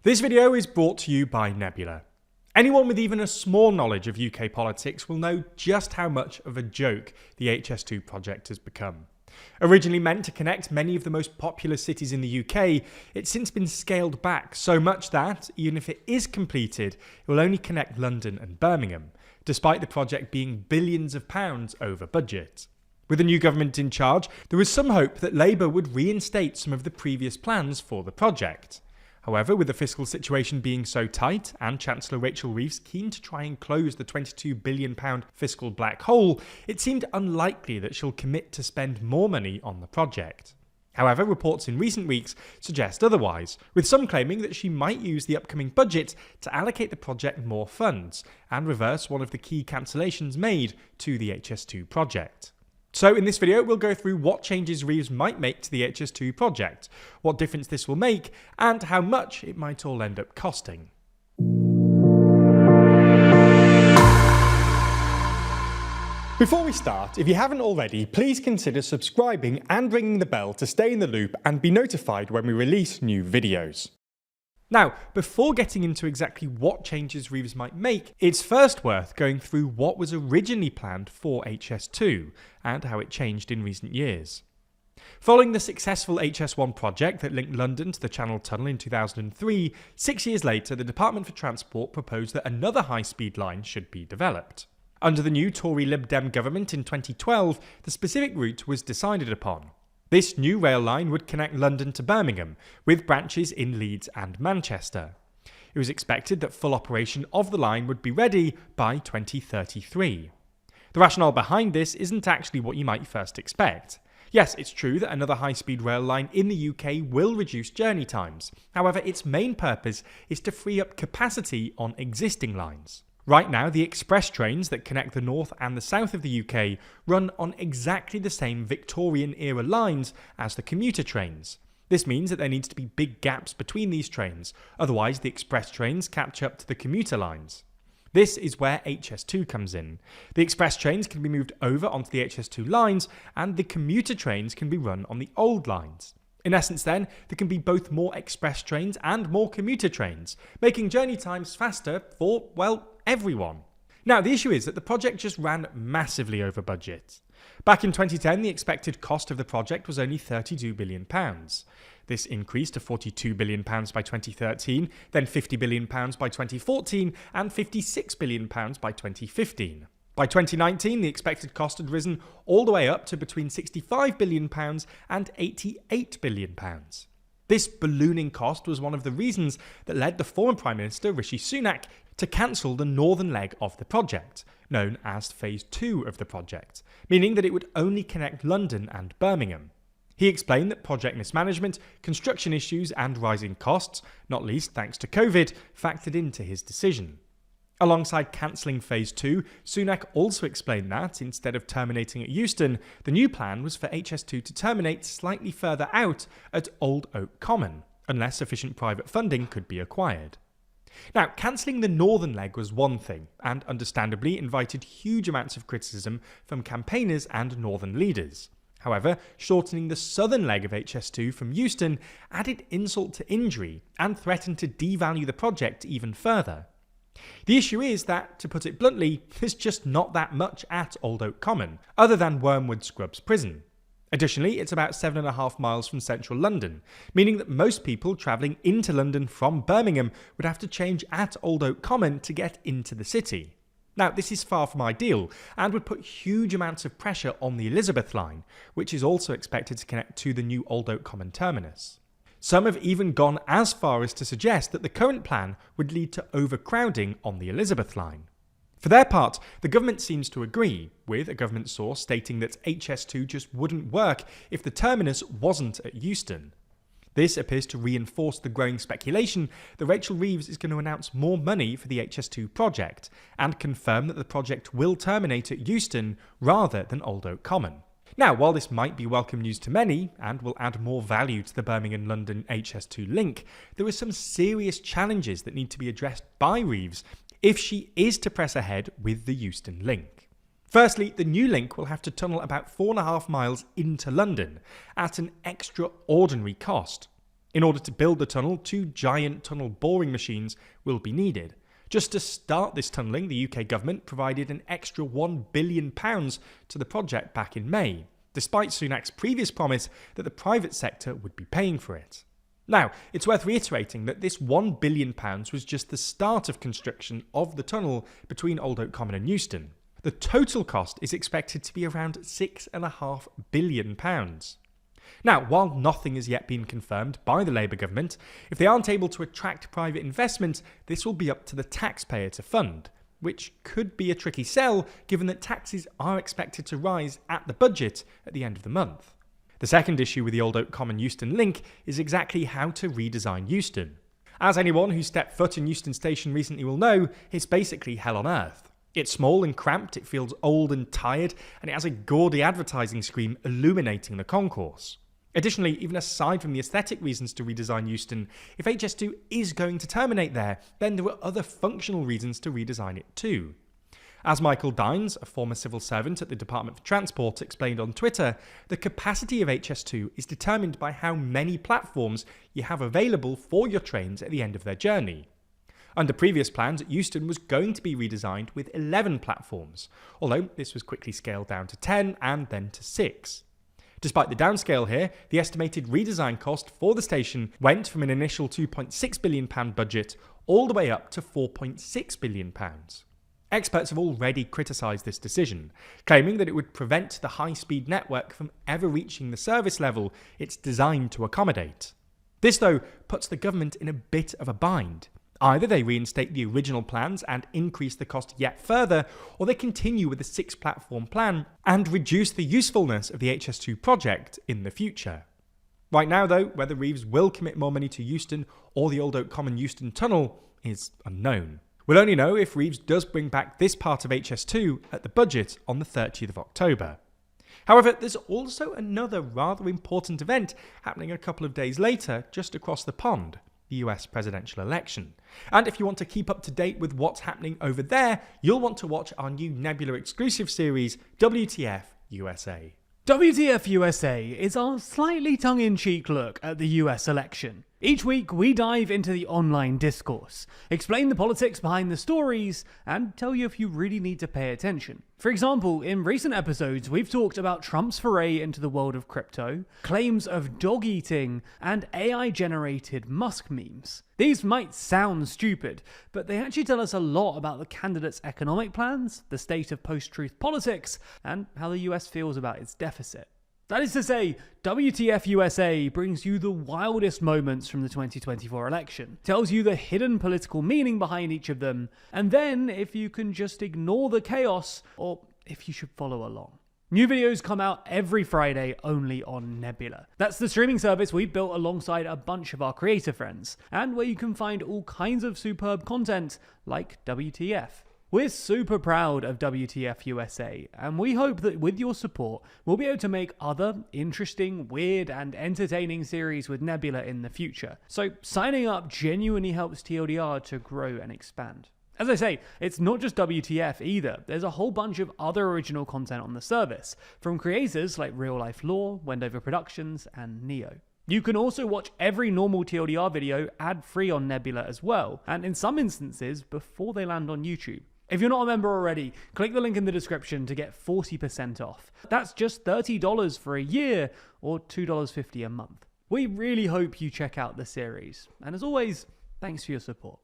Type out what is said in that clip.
This video is brought to you by Nebula. Anyone with even a small knowledge of UK politics will know just how much of a joke the HS2 project has become. Originally meant to connect many of the most populous cities in the UK, it's since been scaled back so much that, even if it is completed, it will only connect London and Birmingham, despite the project being billions of pounds over budget. With the new government in charge, there was some hope that Labour would reinstate some of the previous plans for the project. However, with the fiscal situation being so tight and Chancellor Rachel Reeves keen to try and close the £22 billion fiscal black hole, it seemed unlikely that she'll commit to spend more money on the project. However, reports in recent weeks suggest otherwise, with some claiming that she might use the upcoming budget to allocate the project more funds and reverse one of the key cancellations made to the HS2 project. So in this video, we'll go through what changes Reeves might make to the HS2 project, what difference this will make, and how much it might all end up costing. Before we start, if you haven't already, please consider subscribing and ringing the bell to stay in the loop and be notified when we release new videos. Now, before getting into exactly what changes Reeves might make, it's first worth going through what was originally planned for HS2 and how it changed in recent years. Following the successful HS1 project that linked London to the Channel Tunnel in 2003, 6 years later the Department for Transport proposed that another high-speed line should be developed. Under the new Tory Lib Dem government in 2012, the specific route was decided upon. This new rail line would connect London to Birmingham, with branches in Leeds and Manchester. It was expected that full operation of the line would be ready by 2033. The rationale behind this isn't actually what you might first expect. Yes, it's true that another high-speed rail line in the UK will reduce journey times. However, its main purpose is to free up capacity on existing lines. Right now, the express trains that connect the north and the south of the UK run on exactly the same Victorian-era lines as the commuter trains. This means that there needs to be big gaps between these trains, otherwise the express trains catch up to the commuter lines. This is where HS2 comes in. The express trains can be moved over onto the HS2 lines, and the commuter trains can be run on the old lines. In essence then, there can be both more express trains and more commuter trains, making journey times faster for, well, everyone. Now, the issue is that the project just ran massively over budget. Back in 2010, the expected cost of the project was only £32 billion. This increased to £42 billion by 2013, then £50 billion by 2014, and £56 billion by 2015. By 2019, the expected cost had risen all the way up to between £65 billion and £88 billion. This ballooning cost was one of the reasons that led the former Prime Minister, Rishi Sunak, to cancel the northern leg of the project, known as Phase 2 of the project, meaning that it would only connect London and Birmingham. He explained that project mismanagement, construction issues and rising costs, not least thanks to COVID, factored into his decision. Alongside cancelling Phase 2, Sunak also explained that, instead of terminating at Euston, the new plan was for HS2 to terminate slightly further out at Old Oak Common, unless sufficient private funding could be acquired. Now, cancelling the northern leg was one thing, and understandably invited huge amounts of criticism from campaigners and northern leaders. However, shortening the southern leg of HS2 from Euston added insult to injury and threatened to devalue the project even further. The issue is that, to put it bluntly, there's just not that much at Old Oak Common, other than Wormwood Scrubs Prison. Additionally, it's about 7.5 miles from central London, meaning that most people travelling into London from Birmingham would have to change at Old Oak Common to get into the city. Now, this is far from ideal, and would put huge amounts of pressure on the Elizabeth line, which is also expected to connect to the new Old Oak Common terminus. Some have even gone as far as to suggest that the current plan would lead to overcrowding on the Elizabeth line. For their part, the government seems to agree, with a government source stating that HS2 just wouldn't work if the terminus wasn't at Euston. This appears to reinforce the growing speculation that Rachel Reeves is going to announce more money for the HS2 project, and confirm that the project will terminate at Euston rather than Old Oak Common. Now, while this might be welcome news to many, and will add more value to the Birmingham-London HS2 link, there are some serious challenges that need to be addressed by Reeves if she is to press ahead with the Euston link. Firstly, the new link will have to tunnel about 4.5 miles into London, at an extraordinary cost. In order to build the tunnel, 2 giant tunnel boring machines will be needed. Just to start this tunnelling, the UK government provided an extra £1 billion to the project back in May, despite Sunak's previous promise that the private sector would be paying for it. Now, it's worth reiterating that this £1 billion was just the start of construction of the tunnel between Old Oak Common and Euston. The total cost is expected to be around £6.5 billion. Now, while nothing has yet been confirmed by the Labour government, if they aren't able to attract private investment, this will be up to the taxpayer to fund, which could be a tricky sell given that taxes are expected to rise at the budget at the end of the month. The second issue with the Old Oak Common Euston link is exactly how to redesign Euston. As anyone who stepped foot in Euston Station recently will know, it's basically hell on earth. It's small and cramped, it feels old and tired, and it has a gaudy advertising screen illuminating the concourse. Additionally, even aside from the aesthetic reasons to redesign Euston, if HS2 is going to terminate there, then there are other functional reasons to redesign it too. As Michael Dines, a former civil servant at the Department for Transport, explained on Twitter, the capacity of HS2 is determined by how many platforms you have available for your trains at the end of their journey. Under previous plans, Euston was going to be redesigned with 11 platforms, although this was quickly scaled down to 10 and then to 6. Despite the downscale here, the estimated redesign cost for the station went from an initial £2.6 billion budget all the way up to £4.6 billion. Experts have already criticised this decision, claiming that it would prevent the high-speed network from ever reaching the service level it's designed to accommodate. This, though, puts the government in a bit of a bind. Either they reinstate the original plans and increase the cost yet further, or they continue with the 6-platform plan and reduce the usefulness of the HS2 project in the future. Right now, though, whether Reeves will commit more money to Euston or the Old Oak Common Euston Tunnel is unknown. We'll only know if Reeves does bring back this part of HS2 at the budget on the 30th of October. However, there's also another rather important event happening a couple of days later, just across the pond, the US presidential election. And if you want to keep up to date with what's happening over there, you'll want to watch our new Nebula exclusive series, WTF USA. WTF USA is our slightly tongue-in-cheek look at the US election. Each week, we dive into the online discourse, explain the politics behind the stories, and tell you if you really need to pay attention. For example, in recent episodes, we've talked about Trump's foray into the world of crypto, claims of dog eating, and AI-generated Musk memes. These might sound stupid, but they actually tell us a lot about the candidate's economic plans, the state of post-truth politics, and how the US feels about its deficit. That is to say, WTF USA brings you the wildest moments from the 2024 election, tells you the hidden political meaning behind each of them, and then if you can just ignore the chaos, or if you should follow along. New videos come out every Friday only on Nebula. That's the streaming service we've built alongside a bunch of our creator friends, and where you can find all kinds of superb content like WTF. We're super proud of WTF USA, and we hope that with your support, we'll be able to make other interesting, weird, and entertaining series with Nebula in the future. So signing up genuinely helps TLDR to grow and expand. As I say, it's not just WTF either. There's a whole bunch of other original content on the service, from creators like Real Life Law, Wendover Productions, and Neo. You can also watch every normal TLDR video ad-free on Nebula as well, and in some instances, before they land on YouTube. If you're not a member already, click the link in the description to get 40% off. That's just $30 for a year, or $2.50 a month. We really hope you check out the series, and as always, thanks for your support.